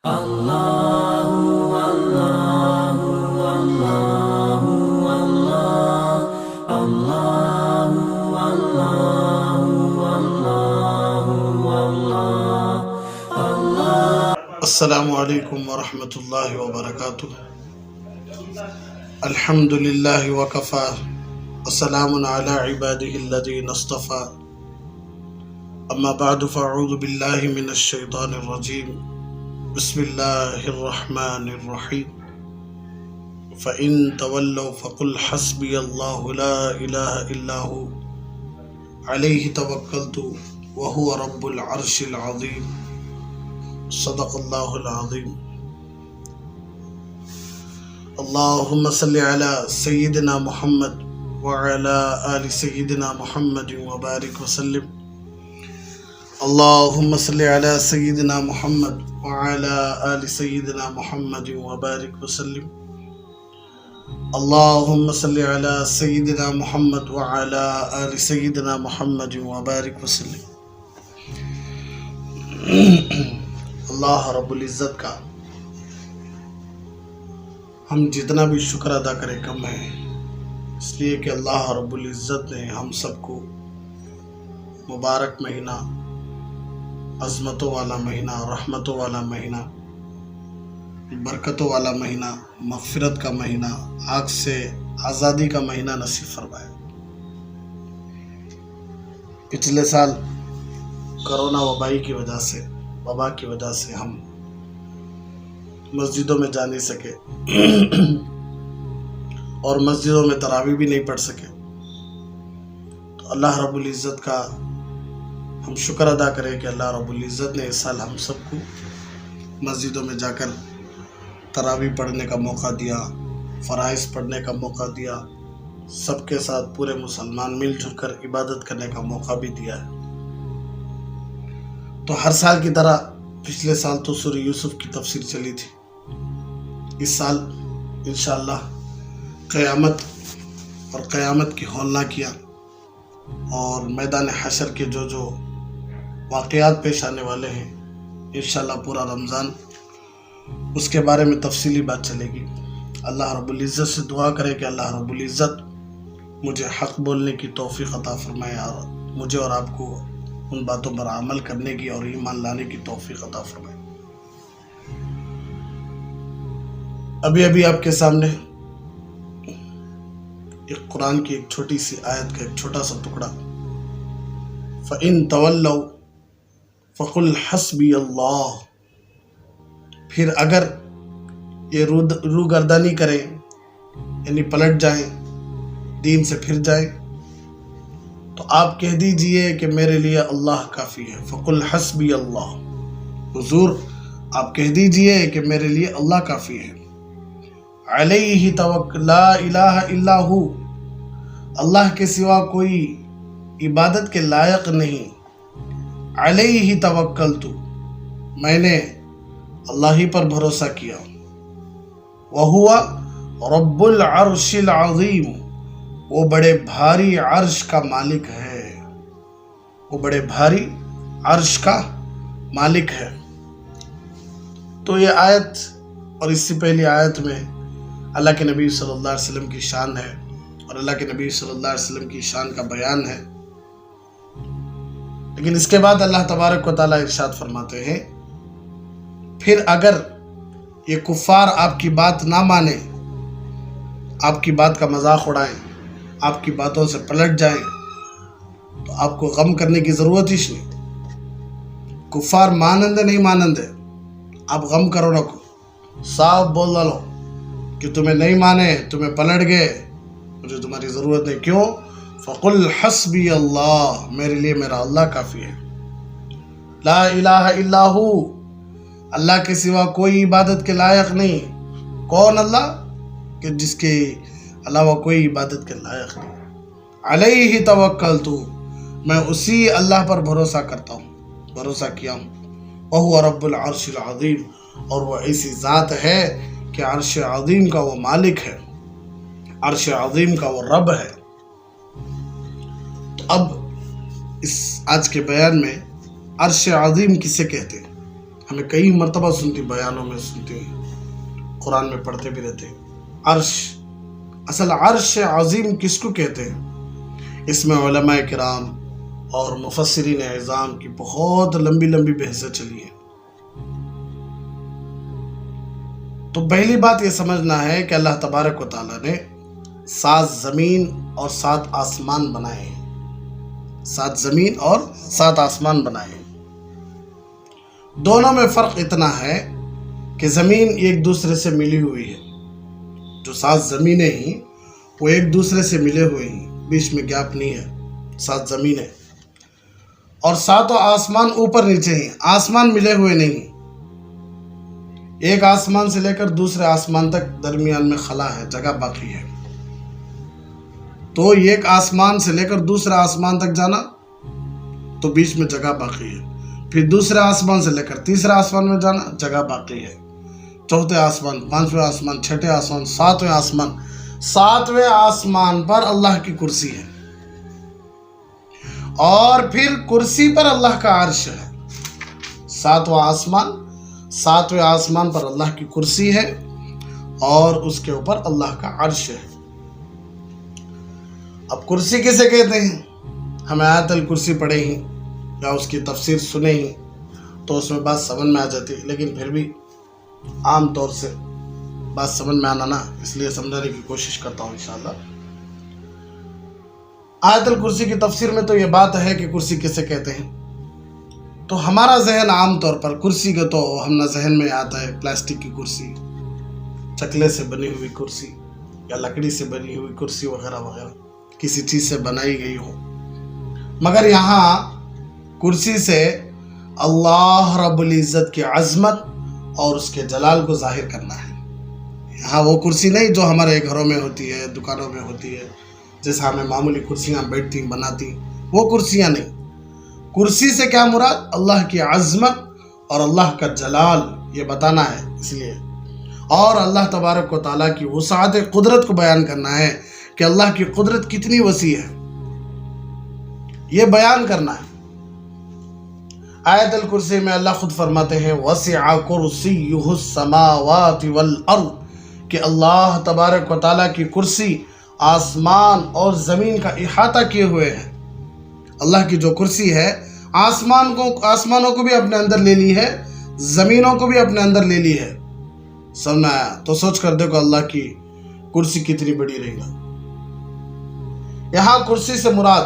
Allahu Allahu Allahu Allahu Allahu Allahu السلام علیکم ورحمۃ اللہ وبرکاتہ۔ الحمد للہ وکفا وسلام علی عبادہ الذین اصطفى، اما بعد فاعوذ باللہ من الشیطان الرجیم، بسم اللہ الرحمن الرحیم۔ فإن تولوا فقل حسبی اللہ لا الہ الا ہو علیہ توکلت وہو رب العرش العظیم، صدق اللہ العظیم۔ اللہم صلی علی سیدنا محمد وعلی آل سیدنا محمد وبارک وسلم۔ اللہم صلی علی سیدنا محمد وعلی آل سیدنا محمد وبارک وسلم۔ اللہم صلی علی سیدنا محمد وعلی آل سیدنا محمد وبارک وسلم۔ اللہ رب العزت کا ہم جتنا بھی شکر ادا کریں کم ہے، اس لیے کہ اللہ رب العزت نے ہم سب کو مبارک مہینہ، عظمتوں والا مہینہ، رحمتوں والا مہینہ، برکتوں والا مہینہ، مغفرت کا مہینہ، آگ سے آزادی کا مہینہ نصیب فرمایا۔ پچھلے سال کرونا وبا کی وجہ سے ہم مسجدوں میں جا نہیں سکے اور مسجدوں میں تراویح بھی نہیں پڑھ سکے، تو اللہ رب العزت کا ہم شکر ادا کریں کہ اللہ رب العزت نے اس سال ہم سب کو مسجدوں میں جا کر تراویح پڑھنے کا موقع دیا، فرائض پڑھنے کا موقع دیا، سب کے ساتھ پورے مسلمان مل جل کر عبادت کرنے کا موقع بھی دیا ہے۔ تو ہر سال کی طرح پچھلے سال تو سورہ یوسف کی تفسیر چلی تھی، اس سال انشاءاللہ قیامت اور قیامت کی ہولناکیاں اور میدان حشر کے جو واقعات پیش آنے والے ہیں، انشاءاللہ پورا رمضان اس کے بارے میں تفصیلی بات چلے گی۔ اللہ رب العزت سے دعا کرے کہ اللہ رب العزت مجھے حق بولنے کی توفیق عطا فرمائے اور مجھے اور آپ کو ان باتوں پر عمل کرنے کی اور ایمان لانے کی توفیق عطا فرمائے۔ ابھی آپ کے سامنے ایک قرآن کی ایک چھوٹی سی آیت کا ایک چھوٹا سا ٹکڑا، فَإِن تَوَلَّوْا فَقُلْ حَسْبِيَ اللَّهُ، پھر اگر یہ روگردانی کریں یعنی پلٹ جائیں، دین سے پھر جائیں، تو آپ کہہ دیجئے کہ میرے لیے اللہ کافی ہے۔ فَقُلْ حَسْبِيَ اللَّهُ، حضور آپ کہہ دیجئے کہ میرے لیے اللہ کافی ہے۔ علیہ توکل، لا الہ الا ہو، اللہ کے سوا کوئی عبادت کے لائق نہیں۔ علیہ توکلت، میں نے اللہ ہی پر بھروسہ کیا۔ وہو رب العرش العظیم، وہ بڑے بھاری عرش کا مالک ہے، وہ بڑے بھاری عرش کا مالک ہے۔ تو یہ آیت اور اس سے پہلی آیت میں اللہ کے نبی صلی اللہ علیہ وسلم کی شان ہے اور اللہ کے نبی صلی اللہ علیہ وسلم کی شان کا بیان ہے، لیکن اس کے بعد اللہ تبارک و تعالیٰ ارشاد فرماتے ہیں، پھر اگر یہ کفار آپ کی بات نہ مانیں، آپ کی بات کا مذاق اڑائیں، آپ کی باتوں سے پلٹ جائیں، تو آپ کو غم کرنے کی ضرورت ہی نہیں۔ کفار مانندے نہیں مانندے، آپ غم کرو نہ کو، صاف بول ڈالو کہ تمہیں نہیں مانے، تمہیں پلٹ گئے، مجھے تمہاری ضرورت نہیں۔ کیوں؟ فَقُلْ حَسْبِيَ اللَّهُ، میرے لیے میرا اللہ کافی ہے۔ لا الہ الا ہو، اللہ کے سوا کوئی عبادت کے لائق نہیں۔ کون اللہ؟ کہ جس کے علاوہ کوئی عبادت کے لائق نہیں۔ علیہ توکلت، میں اسی اللہ پر بھروسہ کرتا ہوں، بھروسہ کیا ہوں۔ وہو رب العرش العظیم، اور وہ ایسی ذات ہے کہ عرش عظیم کا وہ مالک ہے، عرش عظیم کا وہ رب ہے۔ تو اب اس آج کے بیان میں عرش عظیم کسے کہتے ہیں؟ ہمیں کئی مرتبہ سنتی، بیانوں میں سنتی ہیں، قرآن میں پڑھتے بھی رہتے ہیں۔ عرش، اصل عرش عظیم کس کو کہتے ہیں؟ اس میں علماء کرام اور مفسرین اعظام کی بہت لمبی لمبی بحثیں چلی ہیں۔ تو پہلی بات یہ سمجھنا ہے کہ اللہ تبارک و تعالیٰ نے 7 زمین اور 7 آسمان بنائے ہیں، 7 زمین اور 7 آسمان بنائے ہیں۔ دونوں میں فرق اتنا ہے کہ زمین ایک دوسرے سے ملی ہوئی ہے، جو 7 زمینیں ہیں وہ ایک دوسرے سے ملے ہوئے ہیں، بیچ میں گیپ نہیں ہے، 7 زمینیں، اور 7 آسمان اوپر نیچے ہیں، آسمان ملے ہوئے نہیں، ایک آسمان سے لے کر دوسرے آسمان تک درمیان میں خلا ہے، جگہ باقی ہے۔ تو ایک آسمان سے لے کر دوسرے آسمان تک جانا تو بیچ میں جگہ باقی ہے، پھر دوسرے آسمان سے لے کر تیسرے آسمان میں جانا جگہ باقی ہے، چوتھے آسمان، 5ویں آسمان، 6ٹھے آسمان، 7ویں آسمان، 7ویں آسمان پر اللہ کی کرسی ہے، اور پھر کرسی پر اللہ کا عرش ہے۔ 7واں آسمان، 7ویں آسمان پر اللہ کی کرسی ہے اور اس کے اوپر اللہ کا عرش ہے۔ اب کرسی کسے کہتے ہیں؟ ہمیں آیت الکرسی پڑھے ہی یا اس کی تفسیر سنے ہی تو اس میں بات سمجھ میں آ جاتی ہے، لیکن پھر بھی عام طور سے بات سمجھ میں آنا نا، اس لیے سمجھانے کی کوشش کرتا ہوں انشاءاللہ۔ آیت الکرسی کی تفسیر میں تو یہ بات ہے کہ کرسی کسے کہتے ہیں، تو ہمارا ذہن عام طور پر کرسی کا تو ہمارا ذہن میں آتا ہے پلاسٹک کی کرسی، چکلے سے بنی ہوئی کرسی یا لکڑی سے بنی ہوئی کرسی وغیرہ وغیرہ، کسی چیز سے بنائی گئی ہو، مگر یہاں کرسی سے اللہ رب العزت کی عظمت اور اس کے جلال کو ظاہر کرنا ہے۔ یہاں وہ کرسی نہیں جو ہمارے گھروں میں ہوتی ہے، دکانوں میں ہوتی ہے، جیسا ہمیں معمولی کرسیاں بیٹھتی بناتی، وہ کرسیاں نہیں۔ کرسی سے کیا مراد؟ اللہ کی عظمت اور اللہ کا جلال یہ بتانا ہے، اس لیے، اور اللہ تبارک و تعالیٰ کی وسعت قدرت کو بیان کرنا ہے کہ اللہ کی قدرت کتنی وسیع ہے، یہ بیان کرنا ہے۔ آیت الکرسی میں اللہ خود فرماتے ہیں وَسِعَ كُرْسِيُّهُ السَّمَاوَاتِ وَالْأَرْضِ، کہ اللہ تبارک و تعالیٰ کی کرسی آسمان اور زمین کا احاطہ کیے ہوئے ہے۔ اللہ کی جو کرسی ہے آسمانوں کو بھی اپنے اندر لے لی ہے، زمینوں کو بھی اپنے اندر لے لی ہے۔ سمجھ آیا؟ تو سوچ کر دیکھو اللہ کی کرسی کتنی بڑی رہے گا۔ یہاں کرسی سے مراد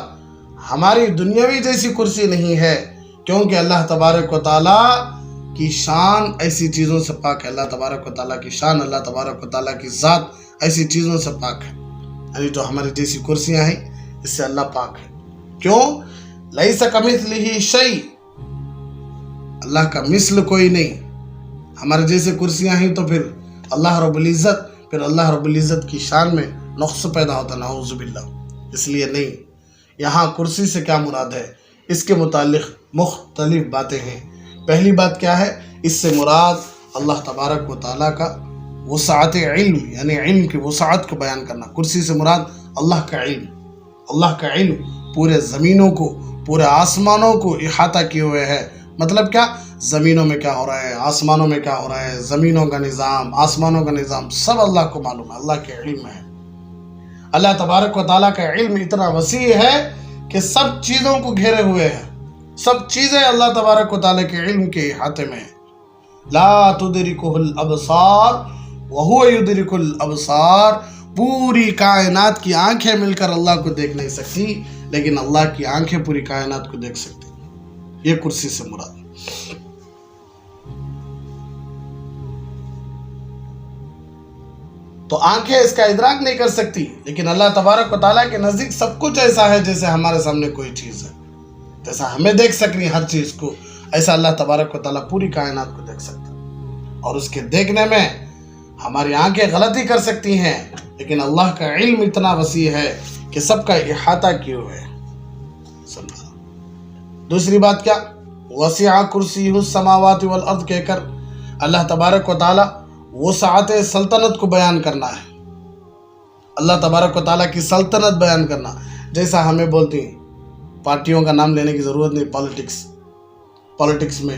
ہماری دنیاوی جیسی کرسی نہیں ہے، کیونکہ اللہ تبارک و تعالیٰ کی شان ایسی چیزوں سے پاک ہے، اللہ تبارک و تعالیٰ کی شان، اللہ تبارک و تعالیٰ کی ذات ایسی چیزوں سے پاک ہے، یعنی جو ہماری جیسی کرسیاں ہیں اس سے اللہ پاک ہے۔ کیوں؟ لیس کمثلہ شیء، اللہ کا مثل کوئی نہیں۔ ہمارے جیسے کرسیاں ہیں تو پھر اللہ رب العزت کی شان میں نقص پیدا ہوتا، نعوذ باللہ، اس لیے نہیں۔ یہاں کرسی سے کیا مراد ہے، اس کے متعلق مختلف باتیں ہیں۔ پہلی بات کیا ہے؟ اس سے مراد اللہ تبارک و تعالیٰ کا وسعت علم، یعنی علم کی وسعت کو بیان کرنا۔ کرسی سے مراد اللہ کا علم، اللہ کا علم پورے زمینوں کو، پورے آسمانوں کو احاطہ کیے ہوئے ہے۔ مطلب کیا؟ زمینوں میں کیا ہو رہا ہے، آسمانوں میں کیا ہو رہا ہے، زمینوں کا نظام، آسمانوں کا نظام سب اللہ کو معلوم ہے، اللہ کے علم میں ہے۔ اللہ تبارک و تعالیٰ کا علم اتنا وسیع ہے کہ سب چیزوں کو گھیرے ہوئے ہے، سب چیزیں اللہ تبارک و تعالیٰ کے علم کے احاطے میں ہیں۔ لا تدرکہ الابصار وہو یدرک الابصار، پوری کائنات کی آنکھیں مل کر اللہ کو دیکھ نہیں سکتی، لیکن اللہ کی آنکھیں پوری کائنات کو دیکھ سکتی۔ یہ کرسی سے مراد۔ تو آنکھیں اس کا ادراک نہیں کر سکتی، لیکن اللہ تبارک و تعالیٰ کے نزدیک سب کچھ ایسا ہے جیسے ہمارے سامنے کوئی چیز ہے، جیسا ہمیں دیکھ سکنی ہر چیز کو، ایسا اللہ تبارک و تعالیٰ پوری کائنات کو دیکھ سکتا ہے۔ اور اس کے دیکھنے میں ہماری آنکھیں غلطی کر سکتی ہیں، لیکن اللہ کا علم اتنا وسیع ہے کہ سب کا احاطہ کیے ہوئے ہے۔ سمجھا؟ دوسری بات کیا؟ وسع کرسیہ السماوات والارض کہہ کر اللہ تبارک و تعالیٰ وسعت سلطنت کو بیان کرنا ہے، اللہ تبارک و تعالیٰ کی سلطنت بیان کرنا۔ جیسا ہمیں بولتی ہیں، پارٹیوں کا نام لینے کی ضرورت نہیں، پالیٹکس میں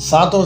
7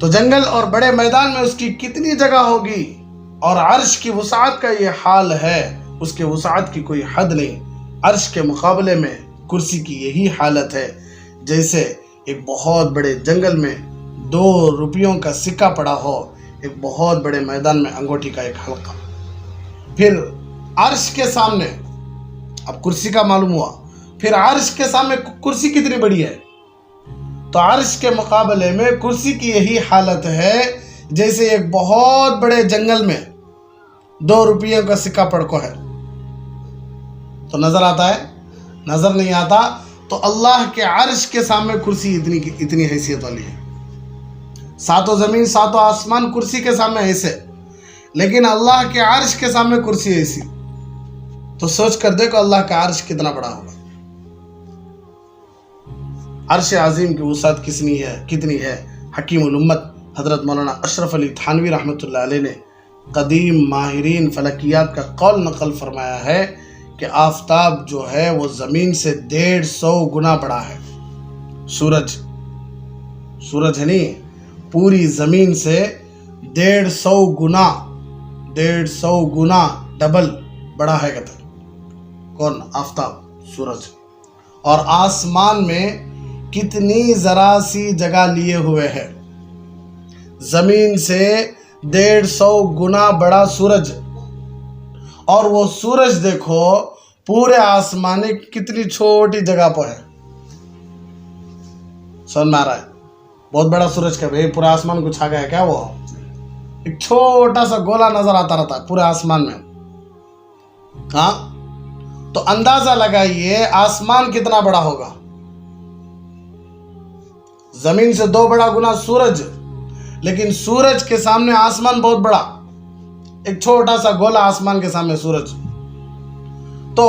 تو جنگل اور بڑے میدان میں اس کی کتنی جگہ ہوگی، اور عرش کی وسعت کا یہ حال ہے، اس کے وسعت کی کوئی حد نہیں۔ عرش کے مقابلے میں کرسی کی یہی حالت ہے، جیسے ایک بہت بڑے جنگل میں 2 روپیوں کا سکہ پڑا ہو، ایک بہت بڑے میدان میں انگوٹھی کا ایک حلقہ۔ پھر عرش کے سامنے، اب کرسی کا معلوم ہوا، پھر عرش کے سامنے کرسی کتنی بڑی ہے، تو عرش کے مقابلے میں کرسی کی یہی حالت ہے، جیسے ایک بہت بڑے جنگل میں 2 روپیوں کا سکہ پڑکو ہے۔ تو نظر آتا ہے؟ نظر نہیں آتا۔ تو اللہ کے عرش کے سامنے کرسی اتنی حیثیت والی ہے۔ 7 زمین 7 آسمان کرسی کے سامنے ایسے، لیکن اللہ کے عرش کے سامنے کرسی ایسی۔ تو سوچ کر دیکھو اللہ کا عرش کتنا بڑا ہوگا۔ عرش عظیم کی وسعت کتنی ہے؟ حکیم الامت حضرت مولانا اشرف علی تھانوی رحمۃ اللہ علیہ نے قدیم ماہرین فلکیات کا قول نقل فرمایا ہے کہ آفتاب جو ہے وہ زمین سے 150 گنا بڑا ہے۔ سورج ہے نہیں، پوری زمین سے 150 گنا ڈبل بڑا ہے کہتے ہیں۔ کون؟ آفتاب، سورج۔ اور آسمان میں کتنی ذرا سی جگہ لیے ہوئے ہے، زمین سے 150 گنا بڑا سورج، اور وہ سورج دیکھو پورے آسمان کتنی چھوٹی جگہ پر ہے۔ سمجھ میں آ رہا ہے؟ بہت بڑا سورج کا بھائی پورے آسمان کو چھا گیا کیا؟ وہ ایک چھوٹا سا گولا نظر آتا رہتا ہے پورے آسمان میں۔ ہاں، تو اندازہ لگائیے آسمان کتنا بڑا ہوگا۔ زمین سے 2 بڑا گنا سورج، لیکن سورج کے سامنے آسمان بہت بڑا، ایک چھوٹا سا گولا آسمان کے سامنے سورج۔ تو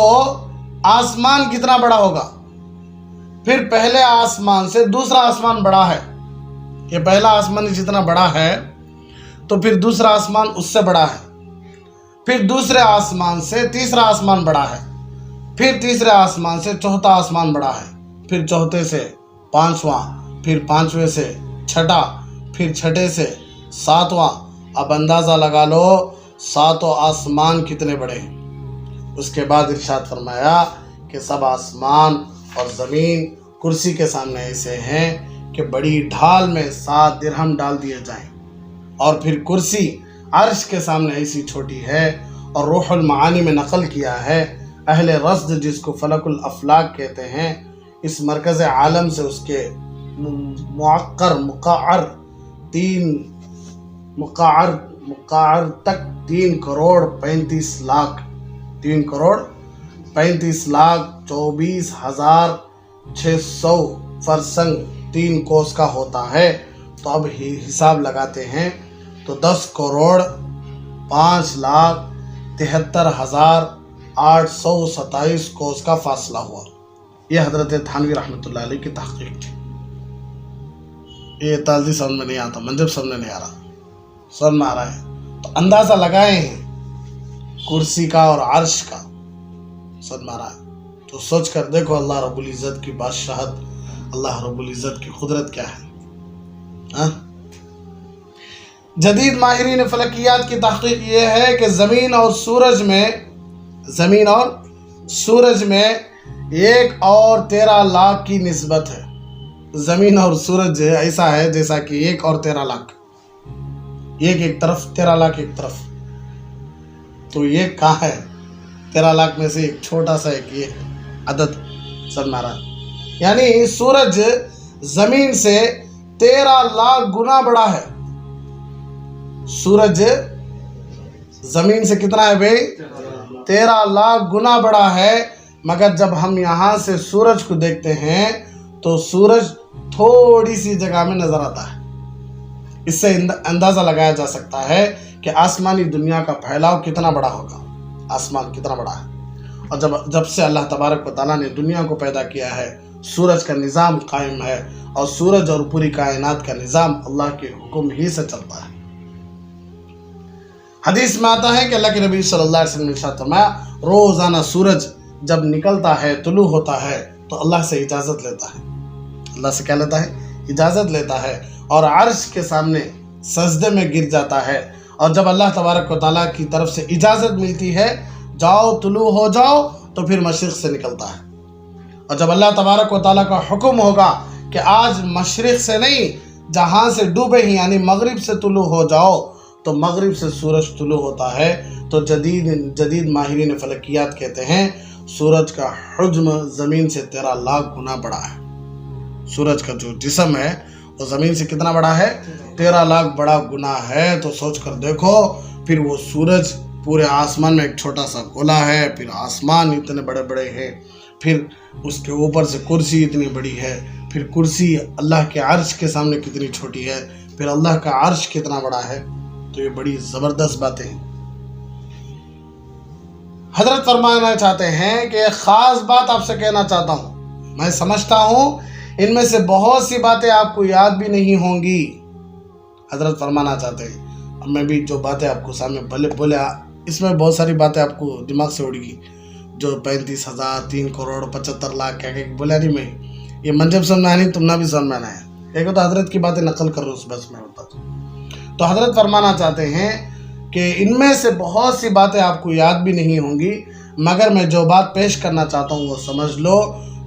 آسمان کتنا بڑا ہوگا؟ پھر پہلے آسمان سے دوسرا آسمان بڑا ہے۔ یہ پہلا آسمان جتنا بڑا ہے تو پھر دوسرا آسمان اس سے بڑا ہے، پھر دوسرے آسمان سے تیسرا آسمان بڑا ہے، پھر تیسرے آسمان سے چوتھا آسمان بڑا ہے، پھر چوتھے سے 5واں، پھر 5ویں سے 6ٹھا، پھر 6ٹھے سے 7واں۔ اب اندازہ لگا لو 7 آسمان کتنے بڑے ہیں۔ اس کے بعد ارشاد فرمایا کہ سب آسمان اور زمین کرسی کے سامنے ایسے ہیں کہ بڑی ڈھال میں 7 درہم ڈال دیے جائیں، اور پھر کرسی عرش کے سامنے ایسی چھوٹی ہے۔ اور روح المعانی میں نقل کیا ہے، اہل رصد جس کو فلک الافلاک کہتے ہیں، اس مرکز عالم سے اس کے مقعر تک 3 کروڑ 35 لاکھ 24,600 فرسنگ 3 کوس کا ہوتا ہے۔ تو اب حساب لگاتے ہیں تو 10 کروڑ 5,73,827 کوس کا فاصلہ ہوا۔ یہ حضرت تھانوی رحمۃ اللہ علیہ کی تحقیق تھی۔ یہ تالزی سمجھ میں نہیں آتا، منجب سمجھ نہیں آ رہا، سمجھ میں آ رہا ہے؟ تو اندازہ لگائے ہیں کرسی کا اور عرش کا، سمجھ میں آ رہا ہے؟ تو سوچ کر دیکھو اللہ رب العزت کی بادشاہت، اللہ رب العزت کی قدرت کیا ہے۔ جدید ماہرین فلکیات کی تحقیق یہ ہے کہ زمین اور سورج میں 1 اور 13 لاکھ کی نسبت ہے۔ زمین اور سورج ایسا ہے جیسا کہ 1 اور 13 لاکھ، ایک طرف 13 لاکھ ایک طرف۔ تو یہ کہاں ہے؟ 13 لاکھ میں سے ایک چھوٹا سا ایک یہ عدد سمجھ میں آ رہا ہے۔ یعنی سورج زمین سے 13 لاکھ گنا بڑا ہے۔ سورج زمین سے کتنا ہے بھائی؟ 13 لاکھ گنا بڑا ہے۔ مگر جب ہم یہاں سے سورج کو دیکھتے ہیں تو سورج تھوڑی سی جگہ میں نظر آتا ہے۔ اس سے اندازہ لگایا جا سکتا ہے کہ آسمانی دنیا کا پھیلاؤ کتنا بڑا ہوگا، آسمان کتنا بڑا ہے۔ اور جب سے اللہ تبارک و تعالیٰ نے دنیا کو پیدا کیا ہے، سورج کا نظام قائم ہے، اور سورج اور پوری کائنات کا نظام اللہ کے حکم ہی سے چلتا ہے۔ حدیث میں آتا ہے کہ اللہ کے نبی صلی اللہ علیہ وسلم نے ارشاد فرمایا، روزانہ سورج جب نکلتا ہے، طلوع ہوتا ہے، تو اللہ سے اجازت لیتا ہے۔ اللہ سے کیا لیتا ہے؟ اجازت لیتا ہے، اور عرش کے سامنے سجدے میں گر جاتا ہے، اور جب اللہ تبارک و تعالیٰ کی طرف سے اجازت ملتی ہے جاؤ طلوع ہو جاؤ تو پھر مشرق سے نکلتا ہے، اور جب اللہ تبارک و تعالیٰ کا حکم ہوگا کہ آج مشرق سے نہیں جہاں سے ڈوبے ہی یعنی مغرب سے طلوع ہو جاؤ، تو مغرب سے سورج طلوع ہوتا ہے۔ تو جدید ماہرین فلکیات کہتے ہیں سورج کا حجم زمین سے 13 لاکھ گنا بڑا ہے۔ سورج کا جو جسم ہے وہ زمین سے کتنا بڑا ہے؟ 13 لاکھ بڑا گنا ہے۔ تو سوچ کر دیکھو، پھر وہ سورج پورے آسمان میں ایک چھوٹا سا گولا ہے، پھر آسمان اتنے بڑے بڑے ہیں، پھر اس کے اوپر سے کرسی اتنی بڑی ہے، پھر کرسی اللہ کے عرش کے سامنے کتنی چھوٹی ہے، پھر اللہ کا عرش کتنا بڑا ہے۔ تو یہ بڑی زبردست باتیں ہیں۔ حضرت فرمانا چاہتے ہیں کہ ایک خاص بات آپ سے کہنا چاہتا ہوں، میں سمجھتا ہوں ان میں سے بہت سی باتیں آپ کو یاد بھی نہیں ہوں گی۔ حضرت فرمانا چاہتے ہیں، اب میں بھی جو باتیں آپ کو سامنے بولے اس میں بہت ساری باتیں آپ کو دماغ سے اڑ گی، جو 35,000 3 کروڑ 75 لاکھ کیا بولا نہیں میں، یہ من جب سمجھ میں آنی تم نہ بھی سمجھ میں آنا ہے، ایک تو حضرت کی باتیں نقل کر رہا اس بس میں ہوتا تو حضرت فرمانا چاہتے ہیں کہ ان میں سے بہت سی باتیں آپ کو یاد بھی نہیں ہوں گی، مگر میں جو بات پیش کرنا چاہتا ہوں وہ سمجھ لو،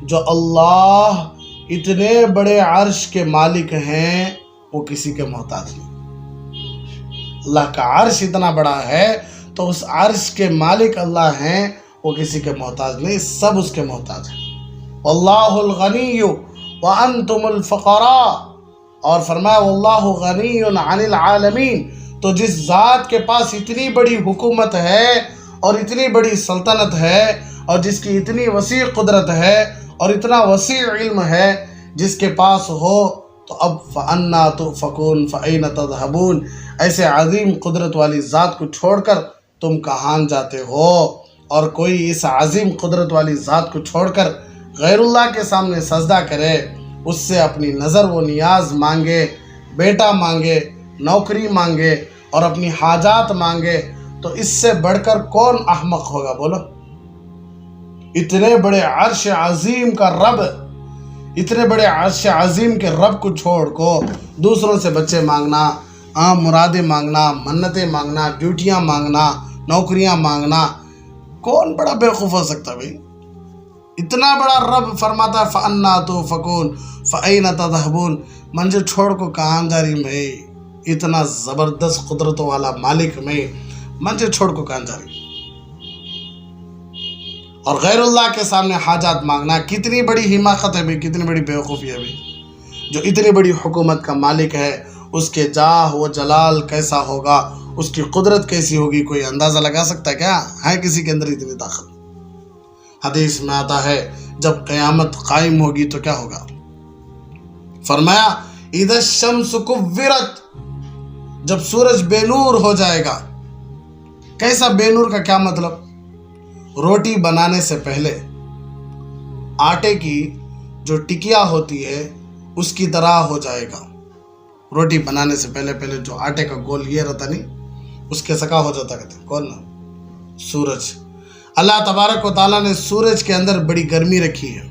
جو اللہ اتنے بڑے عرش کے مالک ہیں وہ کسی کے محتاج نہیں۔ اللہ کا عرش اتنا بڑا ہے تو اس عرش کے مالک اللہ ہیں، وہ کسی کے محتاج نہیں، سب اس کے محتاج ہیں۔ واللہ الغنی وانتم الفقراء، اور فرمایا واللہ غنی عن العالمین، تو جس ذات کے پاس اتنی بڑی حکومت ہے اور اتنی بڑی سلطنت ہے اور جس کی اتنی وسیع قدرت ہے اور اتنا وسیع علم ہے، جس کے پاس ہو تو اب فَأَنَّا تُؤْفَكُونَ فَأَيْنَ تَذْهَبُونَ، ایسے عظیم قدرت والی ذات کو چھوڑ کر تم کہاں جاتے ہو؟ اور کوئی اس عظیم قدرت والی ذات کو چھوڑ کر غیر اللہ کے سامنے سجدہ کرے، اس سے اپنی نظر و نیاز مانگے، بیٹا مانگے، نوکری مانگے اور اپنی حاجات مانگے، تو اس سے بڑھ کر کون احمق ہوگا بولو؟ اتنے بڑے عرش عظیم کا رب، اتنے بڑے عرش عظیم کے رب کو چھوڑ کو دوسروں سے بچے مانگنا، مرادیں مانگنا، منتیں مانگنا، ڈیوٹیاں مانگنا، نوکریاں مانگنا، کون بڑا بیوقوف ہو سکتا بھائی؟ اتنا بڑا رب فرماتا ہے فَأَنَّا تُؤْفَكُونَ فَأَيْنَ تَذْهَبُونَ، منجھے چھوڑ کو کہاں جا رہی میں؟ اتنا زبردست قدرت والا مالک میں منجھے چھوڑ کو کہاں جا رہی؟ اور غیر اللہ کے سامنے حاجات مانگنا کتنی بڑی حماقت ہے بھائی، کتنی بڑی بیوقوفی ہے بھائی۔ جو اتنی بڑی حکومت کا مالک ہے، اس کے جاہ و جلال کیسا ہوگا، اس کی قدرت کیسی ہوگی، کوئی اندازہ لگا سکتا ہے کیا؟ ہے کسی کے اندر اتنی طاقت؟ حدیث میں آتا ہے جب قیامت قائم ہوگی تو کیا ہوگا؟ فرمایا اذا الشمس کورت، جب سورج بے نور ہو جائے گا۔ کیسا بے نور کا کیا مطلب؟ روٹی بنانے سے پہلے آٹے کی جو ٹکیا ہوتی ہے اس کی طرح ہو جائے گا۔ روٹی بنانے سے پہلے جو آٹے کا گول یہ رہتا نہیں، اس کے سکا ہو جاتا، کہتے کون نا؟ سورج۔ اللہ تبارک و تعالیٰ نے سورج کے اندر بڑی گرمی رکھی ہے۔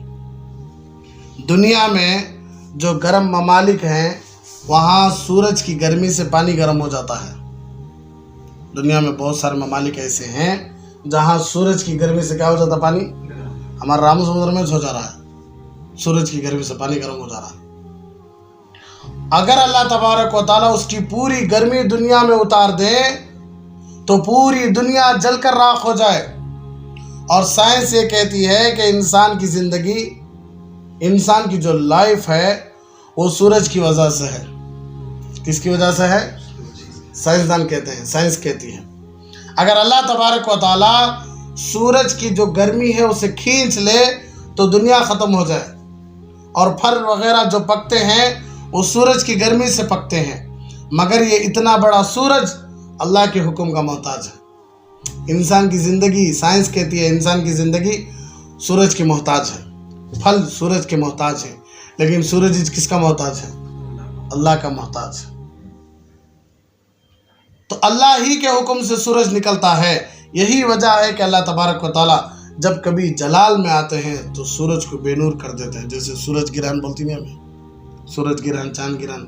دنیا میں جو گرم ممالک ہیں وہاں سورج کی گرمی سے پانی گرم ہو جاتا ہے۔ دنیا میں بہت سارے ممالک ایسے ہیں جہاں سورج کی گرمی سے کیا ہو جاتا پانی؟ ہمارا رام سمندر میں ہو جا رہا ہے، سورج کی گرمی سے پانی گرم ہو جا رہا ہے۔ اگر اللہ تبارک و تعالیٰ اس کی پوری گرمی دنیا میں اتار دے تو پوری دنیا جل کر راکھ ہو جائے۔ اور سائنس یہ کہتی ہے کہ انسان کی زندگی، انسان کی جو لائف ہے وہ سورج کی وجہ سے ہے۔ کس کی وجہ سے ہے؟ سائنسدان کہتے ہیں، سائنس کہتی ہے اگر اللہ تبارک و تعالیٰ سورج کی جو گرمی ہے اسے کھینچ لے تو دنیا ختم ہو جائے، اور پھل وغیرہ جو پکتے ہیں وہ سورج کی گرمی سے پکتے ہیں، مگر یہ اتنا بڑا سورج اللہ کے حکم کا محتاج ہے۔ انسان کی زندگی، سائنس کہتی ہے انسان کی زندگی سورج کی محتاج ہے، پھل سورج کے محتاج ہے، لیکن سورج کس کا محتاج ہے؟ اللہ کا محتاج ہے۔ تو اللہ ہی کے حکم سے سورج نکلتا ہے۔ یہی وجہ ہے کہ اللہ تبارک و تعالیٰ جب کبھی جلال میں آتے ہیں تو سورج کو بے نور کر دیتے ہیں، جیسے سورج گرہن بولتی نہیں ہمیں، سورج گرہن، چاند گرہن،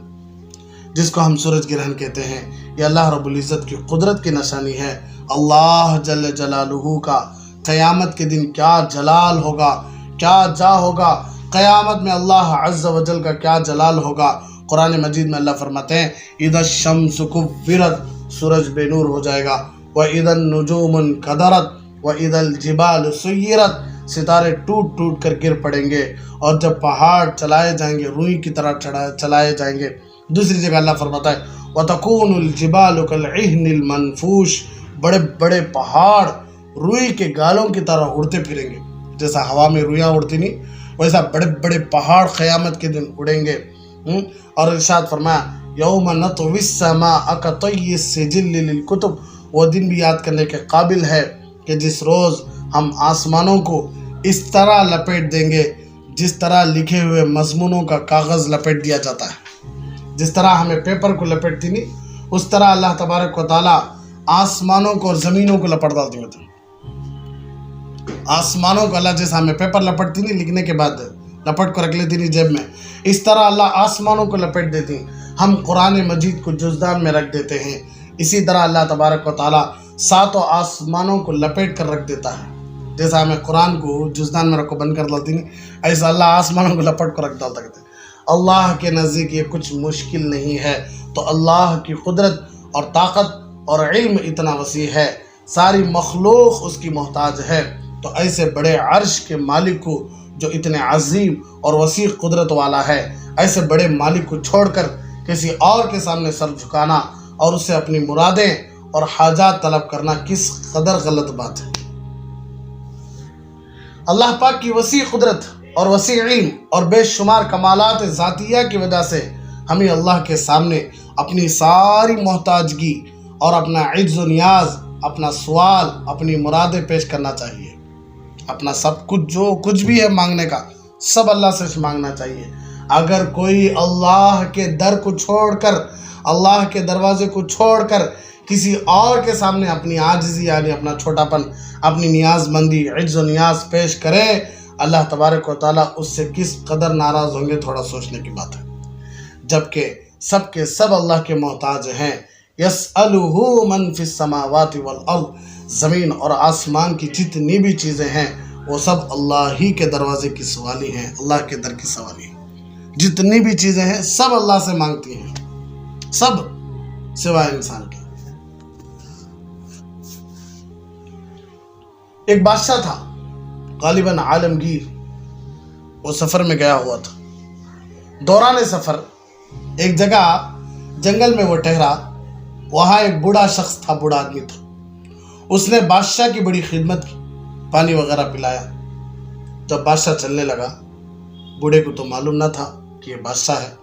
جس کو ہم سورج گرہن کہتے ہیں، یہ اللہ رب العزت کی قدرت کی نشانی ہے۔ اللہ جل جلالہ کا قیامت کے دن کیا جلال ہوگا، کیا جا ہوگا، قیامت میں اللہ عز و جل کا کیا جلال ہوگا۔ قرآن مجید میں اللہ فرماتے ہیں اذا الشمس کورت، سورج بے نور ہو جائے گا، وَإِذَا النُّجُومُ انْكَدَرَتْ وَإِذَا الْجِبَالُ سُيِّرَتْ، ستارے ٹوٹ ٹوٹ کر گر پڑیں گے، اور جب پہاڑ چلائے جائیں گے روئی کی طرح چلائے جائیں گے۔ دوسری جگہ اللہ فرماتا ہے وَتَكُونُ الْجِبَالُ كَالْعِهْنِ الْمَنْفُوشِ، بڑے بڑے پہاڑ روئی کے گالوں کی طرح اڑتے پھریں گے، جیسا ہوا میں رویاں اڑتی نہیں ویسا بڑے بڑے پہاڑ قیامت کے دن اڑیں گے۔ اور ارشاد فرمایا یوم نطوی السماء کطی السجل للکتب، وہ دن بھی یاد کرنے کے قابل ہے کہ جس روز ہم آسمانوں کو اس طرح لپیٹ دیں گے جس طرح لکھے ہوئے مضمونوں کا کاغذ لپیٹ دیا جاتا ہے۔ جس طرح ہمیں پیپر کو لپیٹتی نہیں، اس طرح اللہ تبارک و تعالیٰ آسمانوں کو اور زمینوں کو لپٹ ڈالتی ہیں۔ آسمانوں کو اللہ جیسا ہمیں پیپر لپٹتی نہیں لکھنے کے بعد لپٹ کو رکھ لیتی نہیں جیب میں، اس طرح اللہ آسمانوں کو لپیٹ دیتی، ہم قرآن مجید کو جزدان میں رکھ دیتے ہیں۔ اسی طرح اللہ تبارک و تعالیٰ ساتوں آسمانوں کو لپیٹ کر رکھ دیتا ہے، جیسا ہمیں قرآن کو جزدان میں رکھو بند کر ڈالتی نہیں، ایسا اللہ آسمانوں کو لپٹ کو رکھ ڈالتا ہے۔ اللہ کے نزدیک یہ کچھ مشکل نہیں ہے۔ تو اللہ کی قدرت اور طاقت اور علم اتنا وسیع ہے، ساری مخلوق اس کی محتاج ہے، تو ایسے بڑے عرش کے مالک کو جو اتنے عظیم اور وسیع قدرت والا ہے، ایسے بڑے مالک کو چھوڑ کر کسی اور کے سامنے سر جھکانا اور اسے اپنی مرادیں اور حاجات طلب کرنا کس قدر غلط بات ہے۔ اللہ پاک کی وسیع قدرت اور وسیع علم اور بے شمار کمالات ذاتیہ کی وجہ سے ہمیں اللہ کے سامنے اپنی ساری محتاجگی اور اپنا عجز و نیاز، اپنا سوال، اپنی مرادیں پیش کرنا چاہیے۔ اپنا سب کچھ جو کچھ بھی ہے مانگنے کا سب اللہ سے مانگنا چاہیے۔ اگر کوئی اللہ کے در کو چھوڑ کر، اللہ کے دروازے کو چھوڑ کر کسی اور کے سامنے اپنی عاجزی یعنی اپنا چھوٹا پن، اپنی نیاز مندی، عجز و نیاز پیش کرے، اللہ تبارک و تعالیٰ اس سے کس قدر ناراض ہوں گے تھوڑا سوچنے کی بات ہے۔ جبکہ سب کے سب اللہ کے محتاج ہیں۔ یسألہ من فی السماوات والارض، زمین اور آسمان کی جتنی بھی چیزیں ہیں وہ سب اللہ ہی کے دروازے کی سوالی ہیں، اللہ کے در کی سوالی ہیں۔ جتنی بھی چیزیں ہیں سب اللہ سے مانگتی ہیں، سب سوائے انسان کے۔ ایک بادشاہ تھا غالباً عالمگیر، وہ سفر میں گیا ہوا تھا۔ دوران سفر ایک جگہ جنگل میں وہ ٹھہرا، وہاں ایک بوڑھا شخص تھا، بوڑھا آدمی تھا۔ اس نے بادشاہ کی بڑی خدمت کی، پانی وغیرہ پلایا۔ جب بادشاہ چلنے لگا، بوڑھے کو تو معلوم نہ تھا کہ یہ بادشاہ ہے،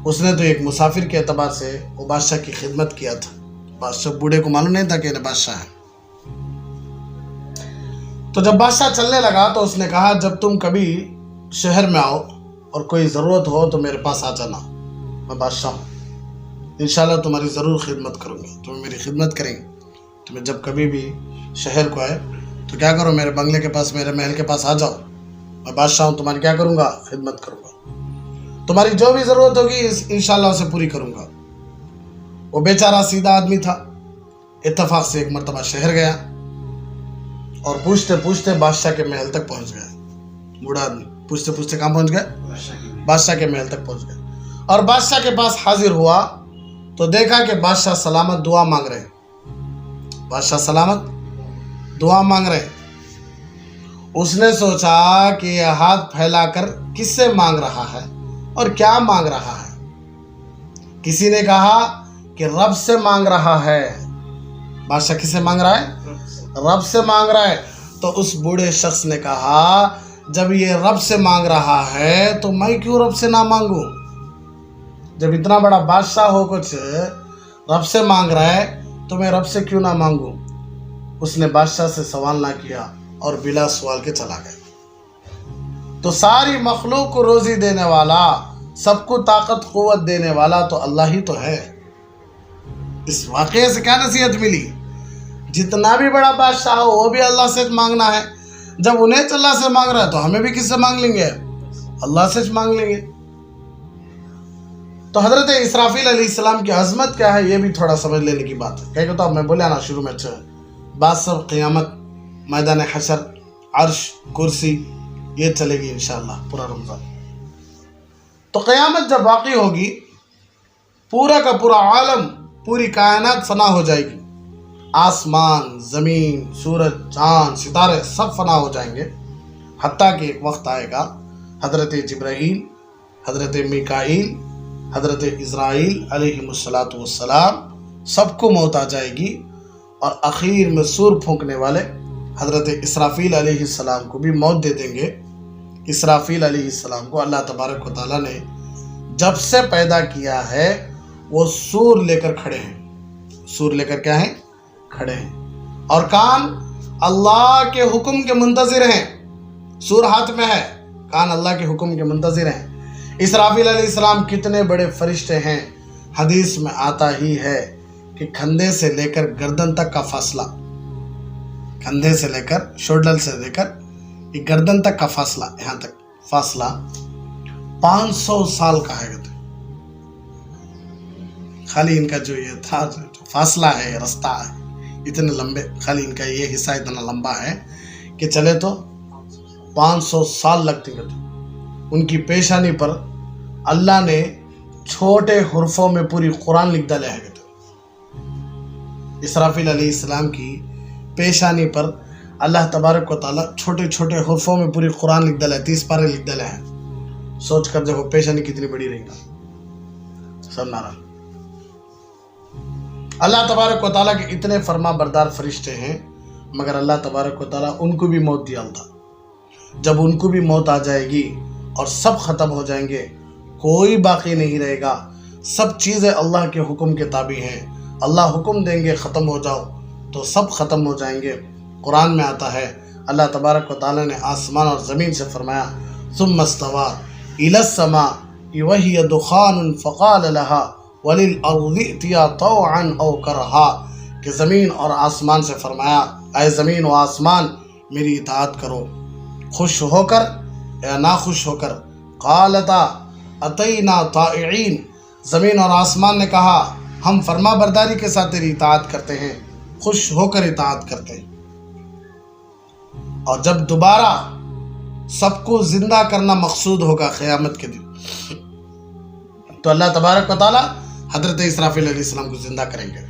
اس نے تو ایک مسافر کے اعتبار سے وہ بادشاہ کی خدمت کیا تھا۔ بادشاہ بوڑھے کو معلوم نہیں تھا کہ یہ بادشاہ ہے۔ تو جب بادشاہ چلنے لگا تو اس نے کہا جب تم کبھی شہر میں آؤ اور کوئی ضرورت ہو تو میرے پاس آ جانا، میں بادشاہ ہوں، انشاءاللہ تمہاری ضرور خدمت کروں گا، تمہیں میری خدمت کریں گے۔ تمہیں جب کبھی بھی شہر کو آئے تو کیا کرو، میرے بنگلے کے پاس، میرے محل کے پاس آ جاؤ، میں بادشاہ ہوں، تمہاری کیا کروں گا، خدمت کروں گا، تمہاری جو بھی ضرورت ہوگی انشاءاللہ اسے پوری کروں گا۔ وہ بیچارہ سیدھا آدمی تھا، اتفاق سے ایک مرتبہ شہر گیا اور پوچھتے پوچھتے بادشاہ کے محل تک پہنچ گیا۔ بوڑھا آدمی پوچھتے پوچھتے کہاں پہنچ گئے؟ بادشاہ کے محل تک پہنچ گئے، اور بادشاہ کے پاس حاضر ہوا تو دیکھا کہ بادشاہ سلامت دعا مانگ رہے ہیں۔ بادشاہ سلامت دعا مانگ رہے ہیں۔ اس نے سوچا کہ یہ ہاتھ پھیلا کر کس سے مانگ رہا ہے اور کیا مانگ رہا ہے؟ کسی نے کہا کہ رب سے مانگ رہا ہے۔ بادشاہ کس سے مانگ رہا ہے؟ رب سے مانگ رہا ہے۔ تو اس بوڑھے شخص نے کہا جب یہ رب سے مانگ رہا ہے تو میں کیوں رب سے نہ مانگوں؟ جب اتنا بڑا بادشاہ ہو کچھ رب سے مانگ رہا ہے تو میں رب سے کیوں نہ مانگوں؟ اس نے بادشاہ سے سوال نہ کیا اور بلا سوال کے چلا گیا۔ تو ساری مخلوق کو روزی دینے والا، سب کو طاقت قوت دینے والا تو اللہ ہی تو ہے۔ اس واقعے سے کیا نصیحت ملی؟ جتنا بھی بڑا بادشاہ ہو وہ بھی اللہ سے مانگنا ہے۔ جب انہیں اللہ سے مانگ رہا ہے تو ہمیں بھی کس سے مانگ لیں گے؟ اللہ سے مانگ لیں گے۔ تو حضرت اسرافیل علیہ السلام کی عظمت کیا ہے یہ بھی تھوڑا سمجھ لینے کی بات ہے. کہ تو اب میں بولیا نا شروع میں اچھا بات سب قیامت، میدان حشر، عرش، کرسی، یہ چلے گی انشاءاللہ پورا رمضان. تو قیامت جب واقع ہوگی، پورا کا پورا عالم، پوری کائنات فنا ہو جائے گی. آسمان، زمین، سورج، چاند، ستارے سب فنا ہو جائیں گے. حتیٰ کہ ایک وقت آئے گا حضرت جبرائیل، حضرت میکائیل، حضرت اسرائیل علیہ السلام سب کو موت آ جائے گی، اور اخیر میں سور پھونکنے والے حضرت اسرافیل علیہ السلام کو بھی موت دے دیں گے. اسرافیل علیہ السلام کو اللہ تبارک و تعالیٰ نے جب سے پیدا کیا ہے وہ سور لے کر کھڑے ہیں. سور لے کر کیا ہیں؟ کھڑے ہیں. اور کان اللہ کے حکم کے منتظر ہیں. سور ہاتھ میں ہے، کان اللہ کے حکم کے منتظر ہیں. اسرافیل علیہ السلام کتنے بڑے فرشتے ہیں، حدیث میں آتا ہی ہے کہ کندھے سے لے کر گردن تک کا فاصلہ، کندھے سے لے کر شولڈر سے لے کر یہ گردن تک کا فاصلہ، یہاں تک فاصلہ 500 سال کا ہے. خالی ان کا جو یہ تھا فاصلہ ہے، رستہ ہے اتنے لمبے، خالی ان کا یہ حصہ اتنا لمبا ہے کہ چلے تو 500 سال لگتے ہیں. ان کی پیشانی پر اللہ نے چھوٹے حرفوں میں پوری قرآن لکھ ڈالے ہے. اسرافیل علیہ السلام کی پیشانی پر اللہ تبارک و تعالیٰ چھوٹے چھوٹے حرفوں میں پوری قرآن لکھ ڈالے ہے. 30 پارے لکھ ڈالے ہیں. سوچ کر دیکھو پیشانی کتنی بڑی رہے گا. سب نارا اللہ تبارک و تعالیٰ کے اتنے فرما بردار فرشتے ہیں، مگر اللہ تبارک و تعالیٰ ان کو بھی موت دیا تھا. جب ان کو بھی موت آ جائے گی اور سب ختم ہو جائیں گے، کوئی باقی نہیں رہے گا. سب چیزیں اللہ کے حکم کے تابع ہیں. اللہ حکم دیں گے ختم ہو جاؤ تو سب ختم ہو جائیں گے. قرآن میں آتا ہے اللہ تبارک و تعالیٰ نے آسمان اور زمین سے فرمایا ثم استوى الى السماء وهي دخان فقال لها وللارض ائتيا طوعا او كرها، کہ زمین اور آسمان سے فرمایا اے زمین و آسمان میری اطاعت کرو، خوش ہو کر یا ناخوش ہو کر. قالتا اتینا طائعین، زمین اور آسمان نے کہا ہم فرما برداری کے ساتھ تیری اطاعت کرتے ہیں، خوش ہو کر اطاعت کرتے ہیں. اور جب دوبارہ سب کو زندہ کرنا مقصود ہوگا قیامت کے دن، تو اللہ تبارک و تعالیٰ حضرت اسرافیل علیہ السلام کو زندہ کریں گے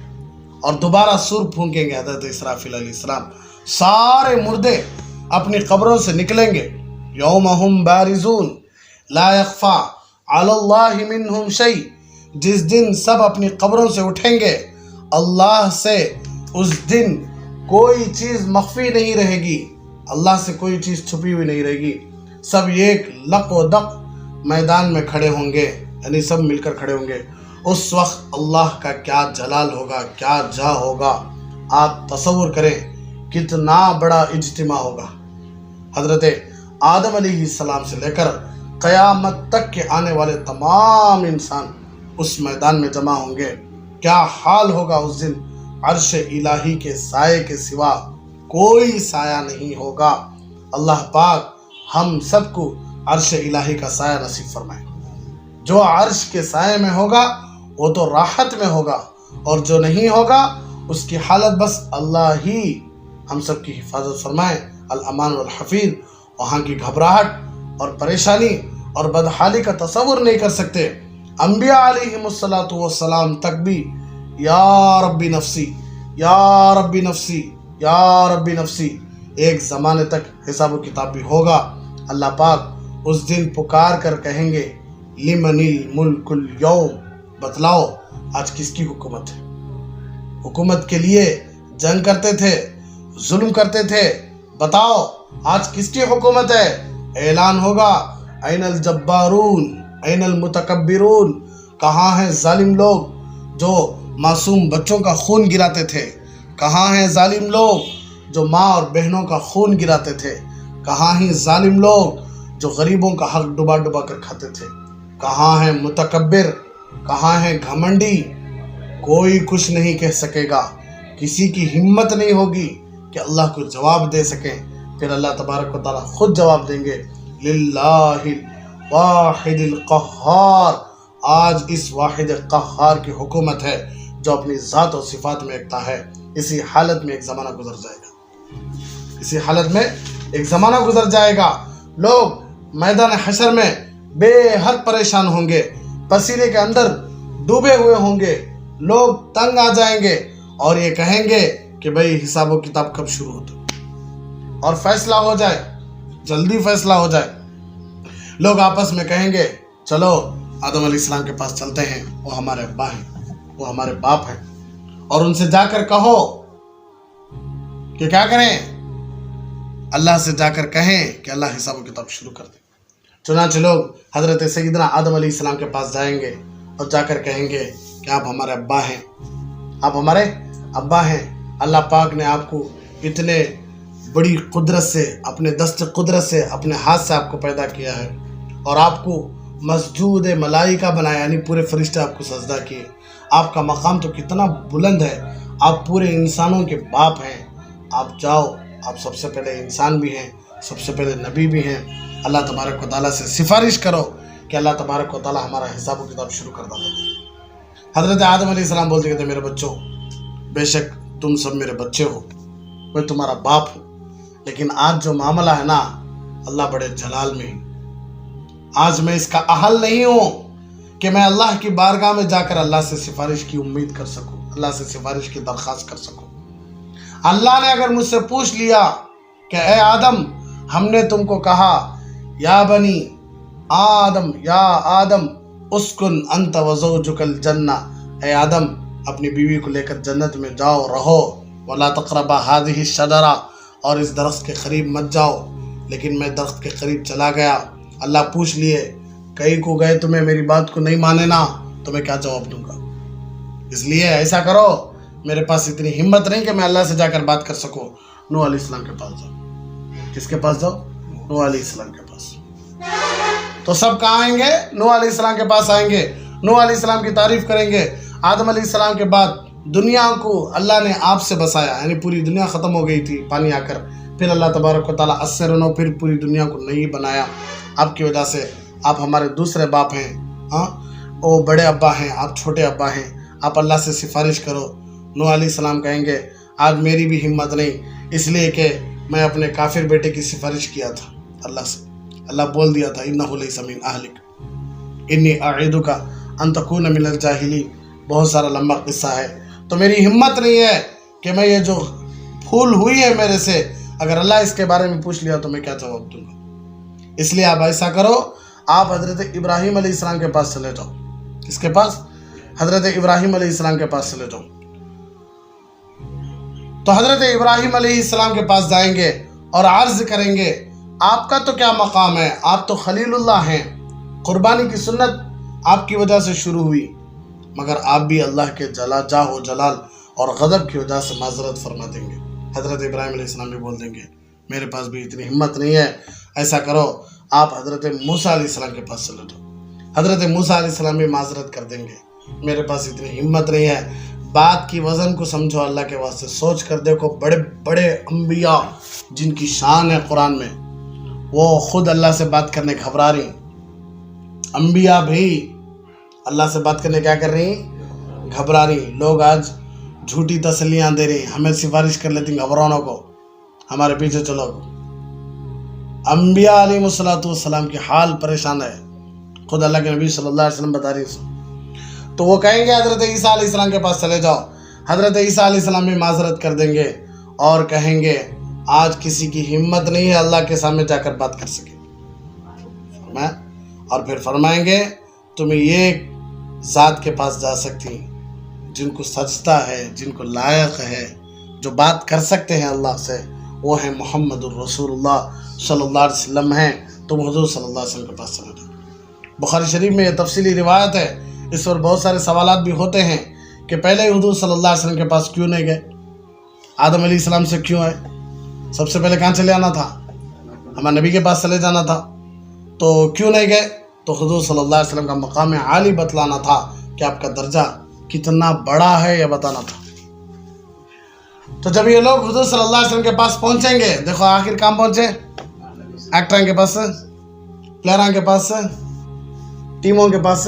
اور دوبارہ سور پھونکیں گے. حضرت اسرافیل علیہ السلام سارے مردے اپنی قبروں سے نکلیں گے. یوم ہم بارزون لا یخفا علی اللہ منہم شیء، جس دن سب اپنی قبروں سے اٹھیں گے اللہ سے اس دن کوئی چیز مخفی نہیں رہے گی، اللہ سے کوئی چیز چھپی ہوئی نہیں رہے گی. سب ایک لق و دق میدان میں کھڑے ہوں گے، یعنی سب مل کر کھڑے ہوں گے. اس وقت اللہ کا کیا جلال ہوگا، کیا جا ہوگا. آپ تصور کریں کتنا بڑا اجتماع ہوگا. حضرت آدم علیہ السلام سے لے کر قیامت تک کے آنے والے تمام انسان اس میدان میں جمع ہوں گے. کیا حال ہوگا اس دن. عرش الہی کے سائے کے سوا کوئی سایہ نہیں ہوگا. اللہ پاک ہم سب کو عرش الہی کا سایہ نصیب فرمائے. جو عرش کے سائے میں ہوگا وہ تو راحت میں ہوگا، اور جو نہیں ہوگا اس کی حالت بس اللہ ہی ہم سب کی حفاظت فرمائے. الامان والحفیظ. وہاں کی گھبراہٹ اور پریشانی اور بدحالی کا تصور نہیں کر سکتے. انبیاء علیہم السلام تک بھی یا ربی نفسی یا ربی نفسی یا ربی نفسی، ایک زمانے تک حساب و کتاب بھی ہوگا. اللہ پاک اس دن پکار کر کہیں گے لمن الملک اليوم، بتلاؤ آج کس کی حکومت ہے. حکومت کے لیے جنگ کرتے تھے، ظلم کرتے تھے، بتاؤ آج کس کی حکومت ہے. اعلان ہوگا این الجبارون این المتکبرون، کہاں ہیں ظالم لوگ جو معصوم بچوں کا خون گراتے تھے، کہاں ہیں ظالم لوگ جو ماں اور بہنوں کا خون گراتے تھے، کہاں ہیں ظالم لوگ جو غریبوں کا حق ڈبا ڈبا کر کھاتے تھے، کہاں ہیں متکبر، کہاں ہیں گھمنڈی. کوئی کچھ نہیں کہہ سکے گا، کسی کی ہمت نہیں ہوگی کہ اللہ کو جواب دے سکیں. پھر اللہ تبارک و تعالیٰ خود جواب دیں گے للہ الواحد القہار، آج اس واحد قہار کی حکومت ہے جو اپنی ذات و صفات میں یکتا ہے. اسی حالت میں ایک زمانہ گزر جائے گا. اسی حالت میں ایک زمانہ گزر جائے گا. لوگ میدان حشر میں بے حد پریشان ہوں گے، پسینے کے اندر ڈوبے ہوئے ہوں گے. لوگ تنگ آ جائیں گے اور یہ کہیں گے کہ بھئی حساب و کتاب کب شروع ہوتا اور فیصلہ ہو جائے، جلدی فیصلہ ہو جائے. لوگ آپس میں کہیں گے چلو آدم علیہ السلام کے پاس چلتے ہیں، وہ ہمارے ابا ہیں، وہ ہمارے باپ ہیں، اور ان سے جا کر کہو کہ کیا کریں، اللہ سے جا کر کہیں کہ اللہ حساب و کتاب شروع کر دے. چنانچہ لوگ حضرت سیدنا آدم علیہ السلام کے پاس جائیں گے اور جا کر کہیں گے کہ آپ ہمارے ابا ہیں، آپ ہمارے ابا ہیں. اللہ پاک نے آپ کو اتنے بڑی قدرت سے، اپنے دست قدرت سے، اپنے ہاتھ سے آپ کو پیدا کیا ہے اور آپ کو مسجود ملائکہ بنایا، یعنی پورے فرشتے آپ کو سجدہ کیے. آپ کا مقام تو کتنا بلند ہے، آپ پورے انسانوں کے باپ ہیں. آپ جاؤ، آپ سب سے پہلے انسان بھی ہیں، سب سے پہلے نبی بھی ہیں. اللہ تبارک و تعالیٰ سے سفارش کرو کہ اللہ تبارک و تعالیٰ ہمارا حساب و کتاب شروع کر دے. حضرت آدم علیہ السلام بولتے کہتے میرے بچوں، بے شک تم سب میرے بچے ہو، میں تمہارا باپ ہوں، لیکن آج جو معاملہ ہے نا، اللہ بڑے جلال میں ہوں. آج میں اس کا اہل نہیں ہوں کہ میں اللہ کی بارگاہ میں جا کر اللہ سے سفارش کی امید کر سکوں، اللہ سے سفارش کی درخواست کر سکوں. اللہ نے اگر مجھ سے پوچھ لیا کہ اے آدم، ہم نے تم کو کہا یا بنی آدم، یا آدم اسکن انت وزوجک الجنہ، اے آدم اپنی بیوی کو لے کر جنت میں جاؤ، رہو، ولا تقربا هذه الشجرہ، اور اس درخت کے قریب مت جاؤ. لیکن میں درخت کے قریب چلا گیا، اللہ پوچھ لیے کہیں کو گئے تمہیں میری بات کو نہیں مانے نا، تو میں کیا جواب دوں گا؟ اس لیے ایسا کرو، میرے پاس اتنی ہمت نہیں کہ میں اللہ سے جا کر بات کر سکوں. نوح علیہ السلام کے پاس جاؤ. کس کے پاس جاؤ؟ نوح علیہ السلام کے پاس. تو سب کہاں آئیں گے؟ نوح علیہ السلام کے پاس آئیں گے، نوح علیہ السلام کی تعریف کریں گے. آدم علیہ السلام کے بعد دنیا کو اللہ نے آپ سے بسایا، یعنی پوری دنیا ختم ہو گئی تھی پانی آ کر. پھر اللہ تبارک و تعالیٰ اسرنو، پھر پوری دنیا کو نہیں بنایا. آپ کی وجہ سے آپ ہمارے دوسرے باپ ہیں، ہاں وہ بڑے ابا ہیں، آپ چھوٹے ابا ہیں. آپ اللہ سے سفارش کرو. نوح علیہ السلام کہیں گے آج میری بھی ہمت نہیں، اس لیے کہ میں اپنے کافر بیٹے کی سفارش کیا تھا اللہ سے. اللہ بول دیا تھا انہ لیس من اہلک انی اعیدک ان تکون من الجاہلین. بہت سارا لمبا قصہ ہے. تو میری ہمت نہیں ہے کہ میں یہ جو پھول ہوئی ہے میرے سے، اگر اللہ اس کے بارے میں پوچھ لیا تو میں کیا جواب دوں گا؟ اس لیے آپ ایسا کرو، آپ حضرت ابراہیم علیہ السلام کے پاس چلے جاؤ. کس کے پاس؟ حضرت ابراہیم علیہ السلام کے پاس چلے جاؤ. تو حضرت ابراہیم علیہ السلام کے پاس جائیں گے اور عرض کریں گے آپ کا تو کیا مقام ہے، آپ تو خلیل اللہ ہیں، قربانی کی سنت آپ کی وجہ سے شروع ہوئی، مگر آپ بھی اللہ کے جاہ و جلال اور غضب کی وجہ سے معذرت فرما دیں گے. حضرت ابراہیم علیہ السلام بھی بول دیں گے میرے پاس بھی اتنی ہمت نہیں ہے. ایسا کرو، آپ حضرت موسیٰ علیہ السلام کے پاس چلے جاؤ. حضرت موسیٰ علیہ السلام بھی معذرت کر دیں گے میرے پاس اتنی ہمت نہیں ہے. بات کی وزن کو سمجھو، اللہ کے واسطے سوچ کر دیکھو. بڑے بڑے انبیاء جن کی شان ہے قرآن میں، وہ خود اللہ سے بات کرنے گھبرا رہی. انبیاء بھی اللہ سے بات کرنے کیا کر رہی؟ گھبرا رہی. لوگ آج جھوٹی تسلیاں دے رہی، ہمیں سفارش کر لیتی گھبراؤں کو، ہمارے پیچھے چلو. انبیاء علیہ السلام کی حال پریشان ہے، خود اللہ کے نبی صلی اللہ علیہ وسلم بتا رہی. تو وہ کہیں گے حضرت عیسیٰ علیہ السلام کے پاس چلے جاؤ. حضرت عیسیٰ علیہ السلام بھی معذرت کر دیں گے اور کہیں گے آج کسی کی ہمت نہیں ہے اللہ کے سامنے جا کر بات کر سکے. اور پھر فرمائیں گے تم یہ ذات کے پاس جا سکتی جن کو سجدہ ہے، جن کو لائق ہے، جو بات کر سکتے ہیں اللہ سے، وہ ہیں محمد الرسول اللہ صلی اللہ علیہ وسلم ہیں. تم حضور صلی اللہ علیہ وسلم کے پاس چلے جاؤ. بخاری شریف میں یہ تفصیلی روایت ہے. اس پر بہت سارے سوالات بھی ہوتے ہیں کہ پہلے حضور صلی اللہ علیہ وسلم کے پاس کیوں نہیں گئے، آدم علیہ السلام سے کیوں آئے؟ سب سے پہلے کہاں چلے آنا تھا؟ ہمارے نبی کے پاس چلے جانا تھا. تو کیوں نہیں گئے؟ تو حضور صلی اللہ علیہ وسلم کا مقام عالی بتلانا تھا کہ آپ کا درجہ کتنا بڑا ہے، یہ بتانا تھا. تو جب یہ لوگ حضور صلی اللہ علیہ وسلم کے پاس پہنچیں گے، دیکھو آخر کام پہنچے، ایکٹروں کے پاس، پلیئروں کے پاس، ٹیموں کے پاس،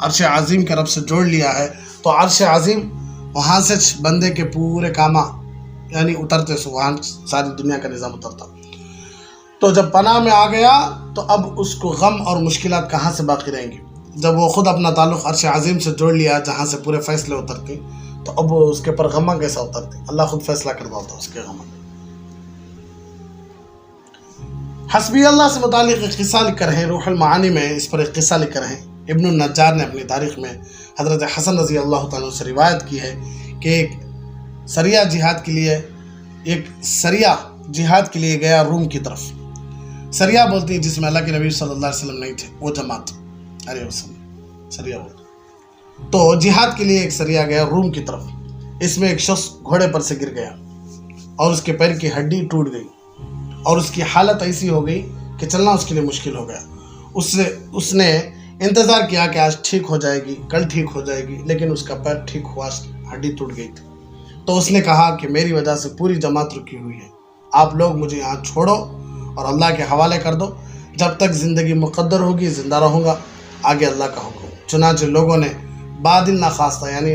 عرش عظیم کے رب سے جوڑ لیا ہے تو عرش عظیم وہاں سے بندے کے پورے کامہ یعنی اترتے سو وہاں ساری دنیا کا نظام اترتا. تو جب پناہ میں آ گیا تو اب اس کو غم اور مشکلات کہاں سے باقی رہیں گی؟ جب وہ خود اپنا تعلق عرش عظیم سے جوڑ لیا جہاں سے پورے فیصلے اترتے تو اب وہ اس کے پر غمہ کیسا اترتے؟ اللہ خود فیصلہ کرتا ہوتا اس کے غمہ. حسبی اللہ سے متعلق ایک قصہ لکھ کر ہیں، روح المعانی میں اس پر ایک قصہ لکھ کر ہیں. ابن النجار نے اپنی تاریخ میں حضرت حسن رضی اللہ تعالیٰ سے روایت کی ہے کہ ایک سریہ جہاد کے لیے گیا روم کی طرف. سریہ بولتی ہیں جس میں اللہ کے نبی صلی اللہ علیہ وسلم نہیں تھے، وہ جماعت سریہ بولتے. تو جہاد کے لیے ایک سریہ گیا روم کی طرف. اس میں ایک شخص گھوڑے پر سے گر گیا اور اس کے پیر کی ہڈی ٹوٹ گئی اور اس کی حالت ایسی ہو گئی کہ چلنا اس کے لیے مشکل ہو گیا. اس نے انتظار کیا کہ آج ٹھیک ہو جائے گی، کل ٹھیک ہو جائے گی، لیکن اس کا پیر ٹھیک ہوا، ہڈی ٹوٹ گئی تھی. تو اس نے کہا کہ میری وجہ سے پوری جماعت رکی ہوئی ہے، آپ لوگ مجھے یہاں چھوڑو اور اللہ کے حوالے کر دو. جب تک زندگی مقدر ہوگی زندہ رہوں گا، آگے اللہ کا حکم. چنانچہ لوگوں نے بادل ناخواستہ یعنی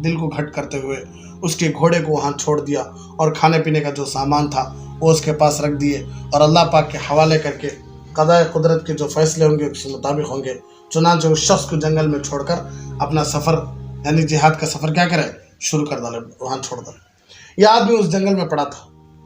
دل کو گھٹ کرتے ہوئے اس کے گھوڑے کو وہاں چھوڑ دیا اور کھانے پینے کا جو سامان تھا وہ اس کے پاس رکھ دیے اور اللہ پاک کے حوالے کر کے قضاء قدرت کے جو فیصلے ہوں گے اس کے مطابق ہوں گے. چنانچہ اس شخص کو جنگل میں چھوڑ کر اپنا سفر یعنی جہاد کا سفر کیا کرے شروع کر ڈالے، وہاں چھوڑ ڈالے. یہ آدمی اس جنگل میں پڑا تھا.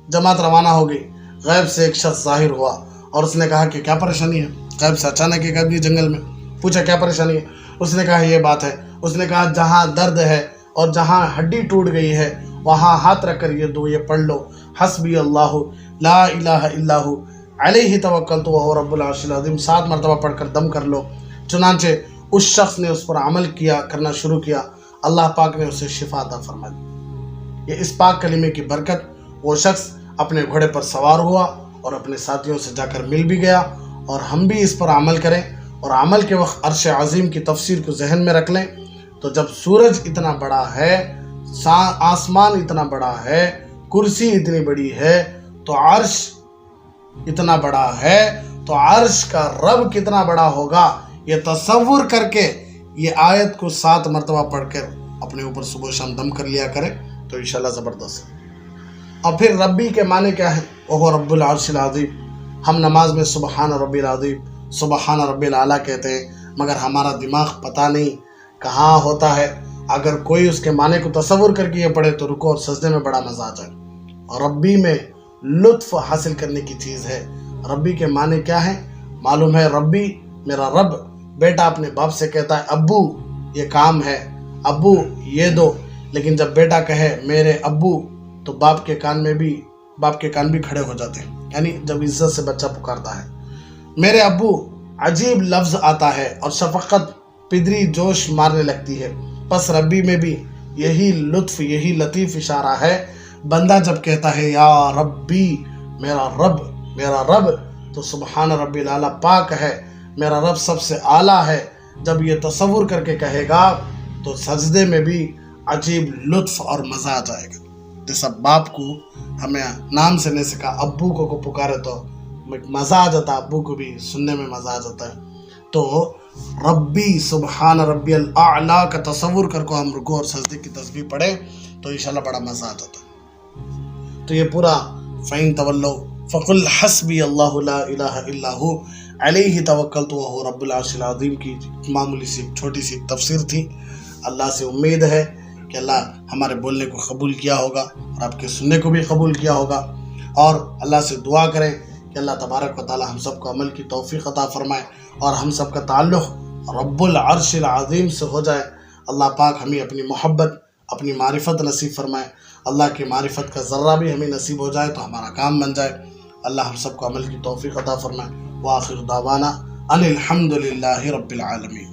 جماعت روانہ ہو گئی. غیب سے ایک شخص ظاہر ہوا اور اس نے کہا کہ کیا پریشانی ہے؟ غیب سے اچانک ایک آدمی جنگل میں پوچھا کیا پریشانی ہے؟ اس نے کہا یہ بات ہے. اس نے کہا جہاں درد ہے اور جہاں ہڈی ٹوٹ گئی ہے وہاں ہاتھ رکھ کر یہ پڑھ لو، حسبی اللہ لا الہ الا ہو علیہ توکلت وہو رب العرش العظیم. 7 مرتبہ پڑھ کر دم کر لو. چنانچہ اس شخص نے اس پر عمل کرنا شروع کیا. اللہ پاک نے اسے شفا عطا فرما دی. یہ اس پاک کلمے کی برکت، وہ شخص اپنے گھوڑے پر سوار ہوا اور اپنے ساتھیوں سے جا کر مل بھی گیا. اور ہم بھی اس پر عمل کریں اور عمل کے وقت عرش عظیم کی تفسیر کو ذہن میں رکھ لیں. تو جب سورج اتنا بڑا ہے، آسمان اتنا بڑا ہے، کرسی اتنی بڑی ہے، تو عرش اتنا بڑا ہے، تو عرش کا رب کتنا بڑا ہوگا، یہ تصور کر کے یہ آیت کو 7 مرتبہ پڑھ کر اپنے اوپر صبح و شام دم کر لیا کریں تو انشاءاللہ زبردست ہے. اور پھر ربی کے معنی کیا ہے؟ وہ رب العرش العظیم. ہم نماز میں سبحان ربی العظیم، سبحان ربی الاعلیٰ کہتے ہیں، مگر ہمارا دماغ پتہ نہیں کہاں ہوتا ہے. اگر کوئی اس کے معنی کو تصور کر کے یہ پڑھے تو رکوع اور سجدے میں بڑا مزہ آ جائے. اور ربی میں لطف حاصل کرنے کی چیز ہے. ربی کے معنی کیا ہے معلوم ہے؟ ربی میرا رب. بیٹا اپنے باپ سے کہتا ہے ابو یہ کام ہے، ابو یہ دو. لیکن جب بیٹا کہے میرے ابو تو باپ کے کان بھی کھڑے ہو جاتے ہیں. یعنی جب عزت سے بچہ پکارتا ہے میرے ابو، عجیب لفظ آتا ہے اور شفقت پدری جوش مارنے لگتی ہے. پس ربی میں بھی یہی لطف، یہی لطیف اشارہ ہے. بندہ جب کہتا ہے یا ربی میرا رب تو سبحان ربی الاعلیٰ پاک ہے، میرا رب سب سے اعلیٰ ہے. جب یہ تصور کر کے کہے گا تو سجدے میں بھی عجیب لطف اور مزہ آ جائے گا. جیسا باپ کو ہمیں نام سے نہیں سکا، ابو کو پکارے تو مزہ آ جاتا، ابو کو بھی سننے میں مزہ آ جاتا ہے. تو ربی سبحان ربی الاعلیٰ کا تصور کر کو ہم رکوع اور سجدے کی تسبیح پڑھیں تو انشاءاللہ بڑا مزہ آ جاتا ہے. تو یہ پورا فَإِن تَوَلَّوْا فَقُلْ حَسْبِيَ اللَّهُ لَا إِلَهَ إِلَّا هُوَ عَلَيْهِ تَوَكَّلْتُ وَهُوَ رَبُّ الْعَرْشِ الْعَظِيمِ کی معمولی سی چھوٹی سی تفسیر تھی. اللہ سے امید ہے کہ اللہ ہمارے بولنے کو قبول کیا ہوگا اور آپ کے سننے کو بھی قبول کیا ہوگا. اور اللہ سے دعا کریں کہ اللہ تبارک و تعالی ہم سب کو عمل کی توفیق عطا فرمائے اور ہم سب کا تعلق رب العرش العظیم سے ہو جائے. اللہ پاک ہمیں اپنی محبت، اپنی معرفت نصیب فرمائے. اللہ کی معرفت کا ذرہ بھی ہمیں نصیب ہو جائے تو ہمارا کام بن جائے. اللہ ہم سب کو عمل کی توفیق عطا فرمائے. وآخر دعوانا ان الحمدللہ رب العالمین.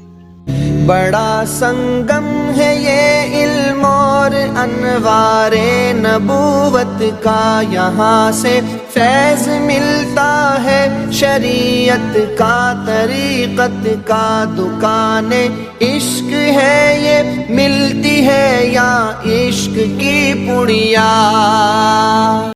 بڑا سنگم ہے یہ علم اور انوار نبوت کا، یہاں سے فیض ملتا ہے شریعت کا، طریقت کا. دکان عشق ہے یہ ملتی ہے یا عشق کی پڑیا.